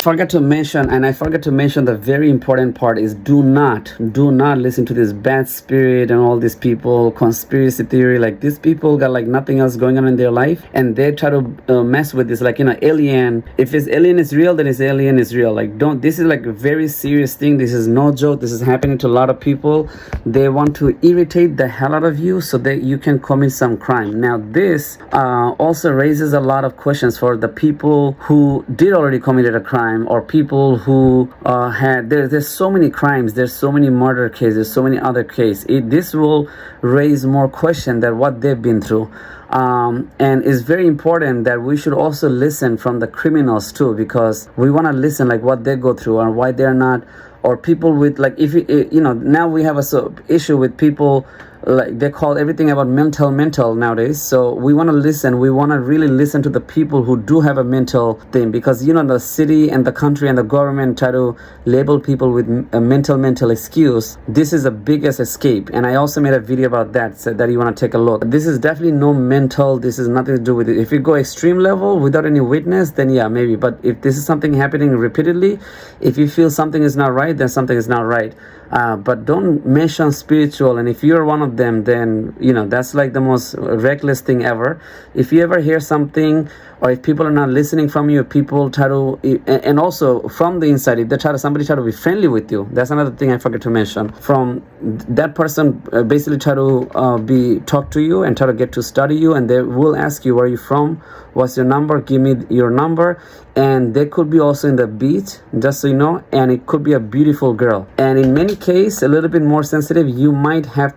I forgot to mention the very important part is do not listen to this bad spirit and all these people, conspiracy theory. Like, these people got like nothing else going on in their life, and they try to mess with this, like, alien. If it's alien is real, then it's alien is real. Like, don't, this is like a very serious thing. This is no joke. This is happening to a lot of people. They want to irritate the hell out of you so that you can commit some crime. Now, this also raises a lot of questions for the people who did already committed a crime, or people who there's so many crimes, there's so many murder cases, so many other cases. This will raise more questions than what they've been through. And it's very important that we should also listen from the criminals too, because we want to listen like what they go through and why they're not, or people with, like, if you know, now we have a issue with people, like, they call everything about mental nowadays. So we want to listen. We want to really listen to the people who do have a mental thing, because, you know, the city and the country and the government try to label people with a mental excuse. This is the biggest escape, and I also made a video about that, so that you want to take a look. This is definitely no mental. This is nothing to do with it. If you go extreme level without any witness, then yeah, maybe. But if this is something happening repeatedly, if you feel something is not right, then something is not right. But don't mention spiritual, and if you're one of them, then, you know, that's like the most reckless thing ever. If you ever hear something, or if people are not listening from you, people try to, and also from the inside, if somebody try to be friendly with you, that's another thing I forgot to mention. From that person basically try to talk to you and try to get to study you, and they will ask you, where are you from, what's your number, give me your number. And they could be also in the beach, just so you know, and it could be a beautiful girl. And in many cases, a little bit more sensitive, you might have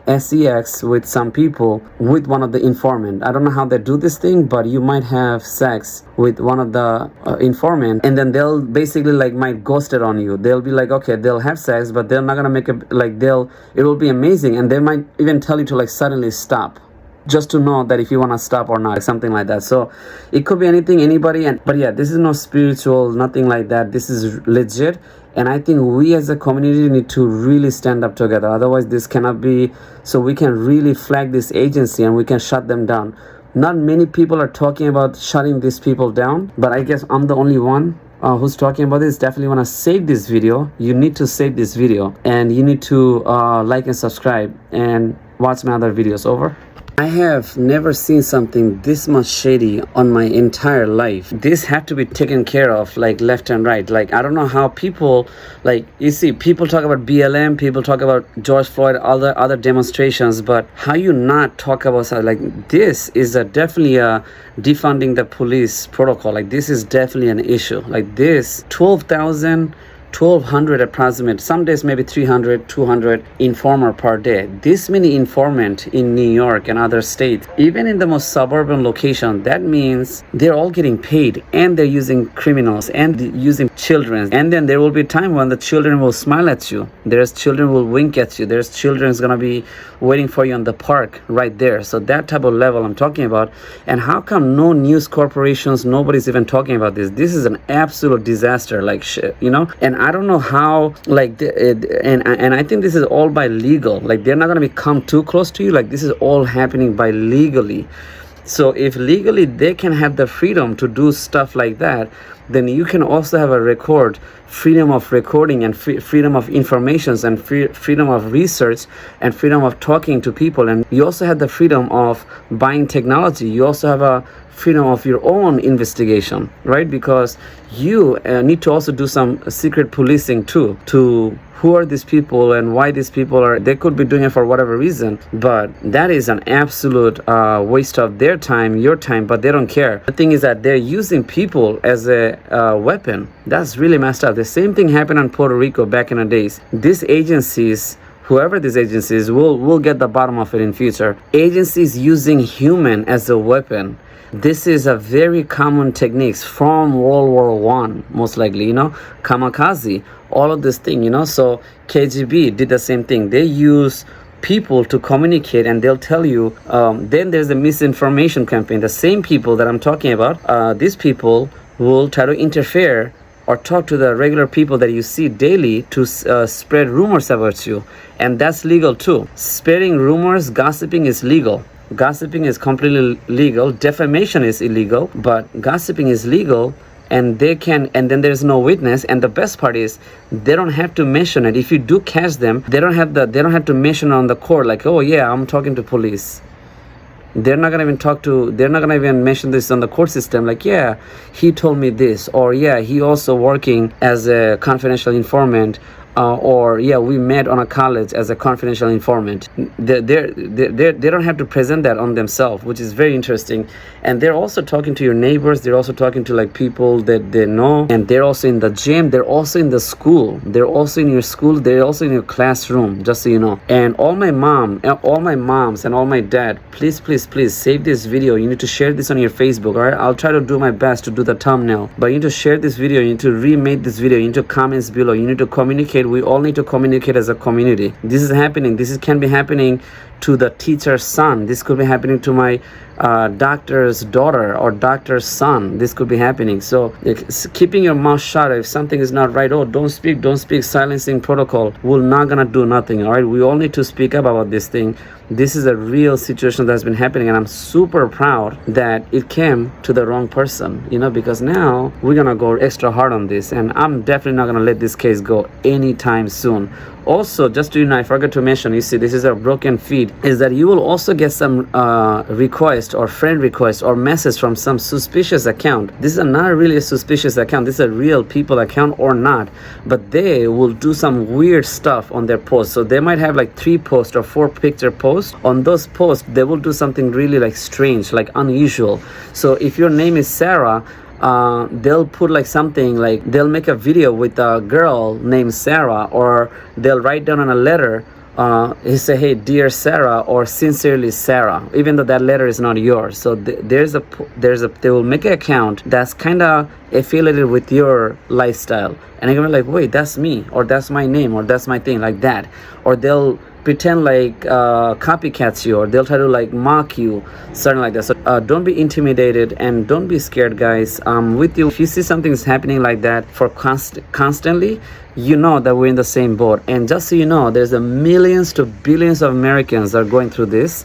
sex with some people, with one of the informant. I don't know how they do this thing, but you might have sex with one of the informant, and then they'll basically like might ghost it on you. They'll be like, okay, they'll have sex, but they're not gonna make it, like, it will be amazing, and they might even tell you to like suddenly stop, just to know that if you want to stop or not, something like that. So it could be anything, anybody. But yeah, this is no spiritual, nothing like that. This is legit, and I think we as a community need to really stand up together. Otherwise this cannot be. So we can really flag this agency and we can shut them down. Not many people are talking about shutting these people down, but I guess I'm the only one who's talking about this. Definitely want to save this video. You need to save this video, and you need to like and subscribe and watch my other videos. Over. I have never seen something this much shady on my entire life. This had to be taken care of, like, left and right. Like, I don't know how people, like, you see, people talk about BLM, people talk about George Floyd, other demonstrations, but how you not talk about something like this is definitely a defunding the police protocol. Like, this is definitely an issue. Like, this 1,200 approximate, some days maybe 300, 200 informer per day. This many informant in New York and other states, even in the most suburban location, that means they're all getting paid, and they're using criminals and using children. And then there will be a time when the children will smile at you. There's children will wink at you. There's children's gonna be waiting for you on the park right there. So that type of level I'm talking about. And how come no news corporations, nobody's even talking about this? This is an absolute disaster, like shit, you know? And I don't know how, like, and I think this is all by legal. Like, they're not gonna come too close to you. Like, this is all happening by legally. So if legally they can have the freedom to do stuff like that, then you can also have freedom of recording, and freedom of informations, and freedom of research, and freedom of talking to people. And you also have the freedom of buying technology. You also have a freedom of your own investigation, right? Because you need to also do some secret policing too, to who are these people and why these people are. They could be doing it for whatever reason, but that is an absolute waste of their time, your time, but they don't care. The thing is that they're using people as a weapon. That's really messed up. The same thing happened in Puerto Rico back in the days. These agencies, whoever these agencies, will get the bottom of it in future. Agencies using human as a weapon. This is a very common techniques from World War I, most likely, you know, kamikaze, all of this thing, you know. So KGB did the same thing. They use people to communicate, and they'll tell you. Then there's a misinformation campaign. The same people that I'm talking about, these people will try to interfere or talk to the regular people that you see daily to spread rumors about you. And that's legal too. Spreading rumors, gossiping is legal. Gossiping is completely legal. Defamation is illegal, but gossiping is legal. and then there's no witness. And the best part is they don't have to mention it. If you do catch them, they don't have to mention on the court like, oh yeah, I'm talking to police. They're not gonna even mention this on the court system like, yeah, he told me this, or yeah, he also working as a confidential informant, or yeah, we met on a college as a confidential informant. They don't have to present that on themselves, which is very interesting. And they're also talking to your neighbors, they're also talking to like people that they know, and they're also in the gym, they're also in the school, they're also in your school, they're also in your classroom, just so you know. And all my moms and all my dad, please save this video. You need to share this on your Facebook. All right, I'll try to do my best to do the thumbnail, but you need to share this video, you need to remake this video, you need to comments below, you need to communicate. We all need to communicate as a community. This is happening. This can be happening to the teacher's son. This could be happening to my doctor's daughter or doctor's son. This could be happening. So keeping your mouth shut. If something is not right, oh, don't speak. Silencing protocol will not gonna do nothing. All right, we all need to speak up about this thing. This is a real situation that's been happening, and I'm super proud that it came to the wrong person, because now we're gonna go extra hard on this, and I'm definitely not gonna let this case go anytime soon. Also, just to I forgot to mention, you see, this is a broken feed, is that you will also get some request or friend request or message from some suspicious account. This is not really a suspicious account. This is a real people account or not, but they will do some weird stuff on their posts. So they might have like 3 posts or 4 picture posts. On those posts, they will do something really like strange, like unusual. So if your name is Sarah, they'll put like something like, they'll make a video with a girl named Sarah, or they'll write down on a letter, he say, hey, dear Sarah, or sincerely Sarah, even though that letter is not yours. So they will make an account that's kind of affiliated with your lifestyle, and you're gonna be like, wait, that's me, or that's my name, or that's my thing, like that. Or they'll pretend like copycats you, or they'll try to like mock you, something like that. So don't be intimidated and don't be scared, guys. With you, if you see something's happening like that for constantly, you know that we're in the same boat. And just so you know, there's a millions to billions of Americans that are going through this.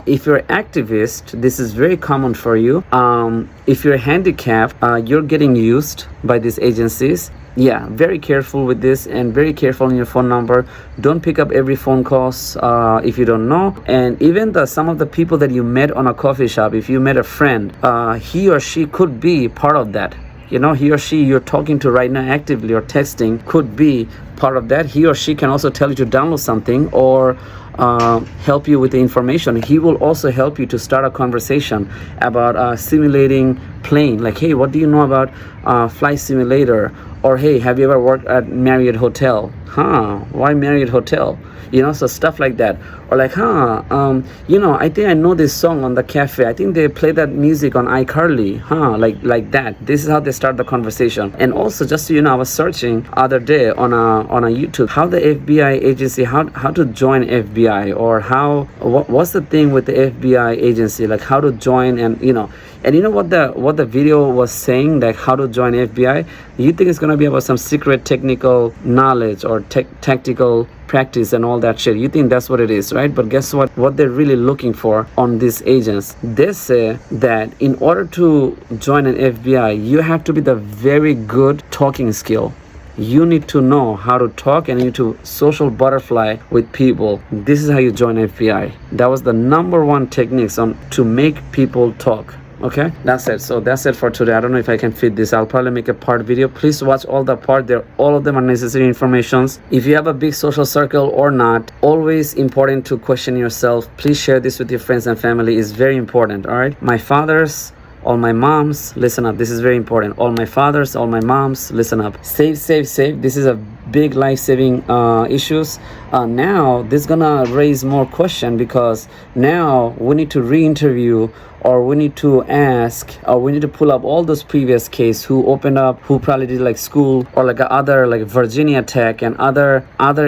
If you're an activist, this is very common for you. If you're handicapped, you're getting used by these agencies. Yeah, very careful with this, and very careful on your phone number. Don't pick up every phone calls if you don't know. And even some of the people that you met on a coffee shop, if you met a friend, he or she could be part of that. He or she you're talking to right now actively or texting could be part of that. He or she can also tell you to download something, or help you with the information. He will also help you to start a conversation about simulating plane. Like, hey, what do you know about flight simulator? Or hey, have you ever worked at Marriott Hotel? Why Marriott Hotel? So stuff like that. Or like, I think I know this song on the cafe. I think they play that music on iCarly. Like that. This is how they start the conversation. And also, just so I was searching other day on a YouTube how the FBI agency, how to join FBI, or what's the thing with the FBI agency, like how to join, and what the video was saying, like how to join FBI. You think it's gonna be about some secret technical knowledge or tactical practice and all that shit. You think that's what it is, right? But guess what they're really looking for on these agents, they say that in order to join an FBI, you have to be the very good talking skill. You need to know how to talk, and you need to social butterfly with people. This is how you join FBI. That was the number 1 techniques to make people talk. Okay, that's it. So that's it for today. I don't know if I can fit this. I'll probably make a part video. Please watch all the part. All of them are necessary informations. If you have a big social circle or not, always important to question yourself. Please share this with your friends and family. It's very important. All right, my fathers, all my moms, listen up. This is very important. All my fathers, all my moms, listen up. Save. This is a big life-saving issues. Now this is gonna raise more question, because now we need to re-interview, or we need to ask, or we need to pull up all those previous cases, who opened up, who probably did like school, or like other like Virginia Tech and other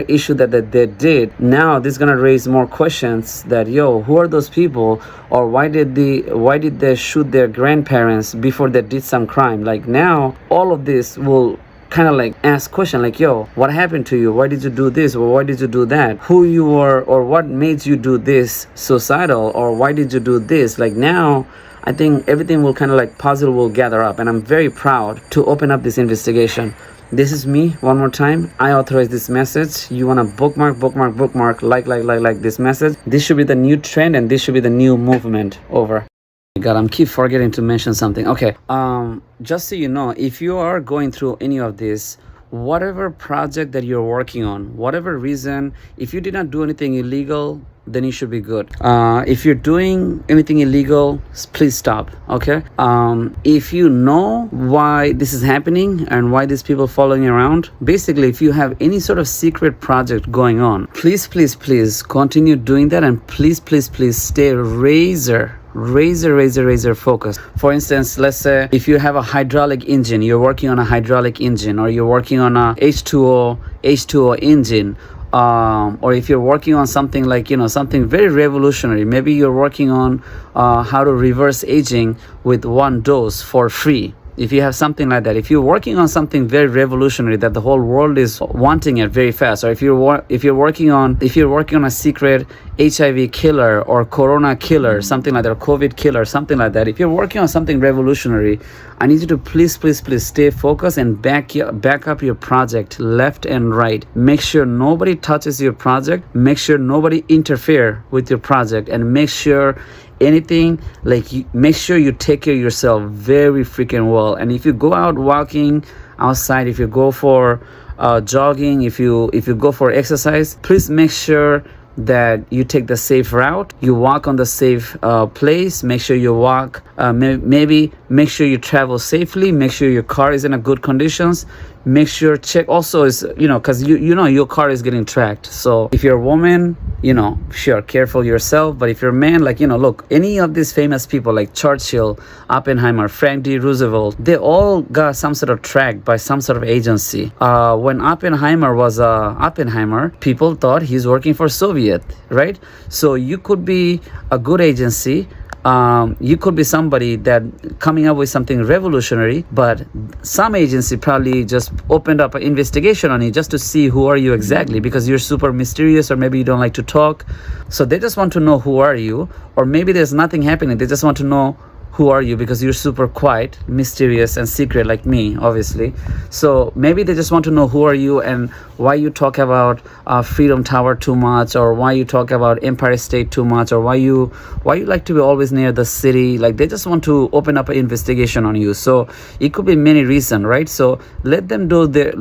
issue that they did. Now this is gonna raise more questions that, who are those people, or why did they shoot their grandparents before they did some crime? Like, now all of this will kind of like ask question like, what happened to you? Why did you do this, or why did you do that? Who you were, or what made you do this suicidal, or why did you do this? Like, now I think everything will kind of like puzzle will gather up, and I'm very proud to open up this investigation. This is me one more time. I authorize this message. You want to bookmark, like this message. This should be the new trend, and this should be the new movement. Over. God, I'm keep forgetting to mention something. Okay, just so you know, if you are going through any of this, whatever project that you're working on, whatever reason, if you did not do anything illegal, then you should be good. If you're doing anything illegal, please stop. Okay. If you know why this is happening and why these people following you around, basically, if you have any sort of secret project going on, please continue doing that, and please stay razor focused. For instance, let's say if you have a hydraulic engine, you're working on a hydraulic engine, or you're working on a H2O engine, or if you're working on something like, something very revolutionary, maybe you're working on how to reverse aging with one dose for free. If you have something like that, if you're working on something very revolutionary that the whole world is wanting it very fast, or if you're working on a secret HIV killer or corona killer, something like that, or COVID killer, something like that, if you're working on something revolutionary, I need you to please stay focused and back up your project left and right. Make sure nobody touches your project. Make sure nobody interfere with your project, and make sure make sure you take care of yourself very freaking well. And if you go out walking outside, if you go for jogging, if you go for exercise, please make sure that you take the safe route, you walk on the safe place. Make sure you walk, maybe make sure you travel safely, make sure your car is in a good conditions. Make sure check also is, because your car is getting tracked. So if you're a woman, sure, careful yourself. But if you're a man, look, any of these famous people like Churchill, Oppenheimer, Frank D. Roosevelt, they all got some sort of tracked by some sort of agency. When Oppenheimer was Oppenheimer, people thought he's working for Soviet, right? So you could be a good agency. You could be somebody that coming up with something revolutionary, but some agency probably just opened up an investigation on you just to see who are you exactly, because you're super mysterious, or maybe you don't like to talk. So they just want to know who are you, or maybe there's nothing happening. They just want to know who are you because you're super quiet, mysterious, and secret like me, obviously. So maybe they just want to know who are you and why you talk about Freedom Tower too much, or why you talk about Empire State too much, or why you like to be always near the city. Like, they just want to open up an investigation on you. So it could be many reasons, right? So let them do their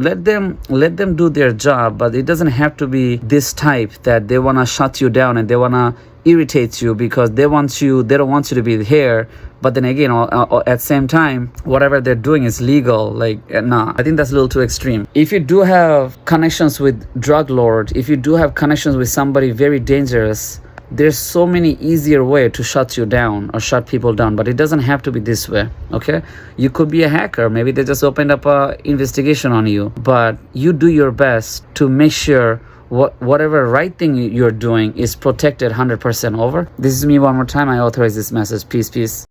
job, but it doesn't have to be this type that they want to shut you down and they want to irritate you because they don't want you to be here. But then again, at the same time, whatever they're doing is legal. I think that's a little too extreme. If you do have connections with drug lord, if you do have connections with somebody very dangerous, there's so many easier way to shut you down or shut people down, but it doesn't have to be this way. Okay, you could be a hacker. Maybe they just opened up a investigation on you, but you do your best to make sure whatever right thing you're doing is protected 100%. Over. This is me one more time. I authorize this message. Peace.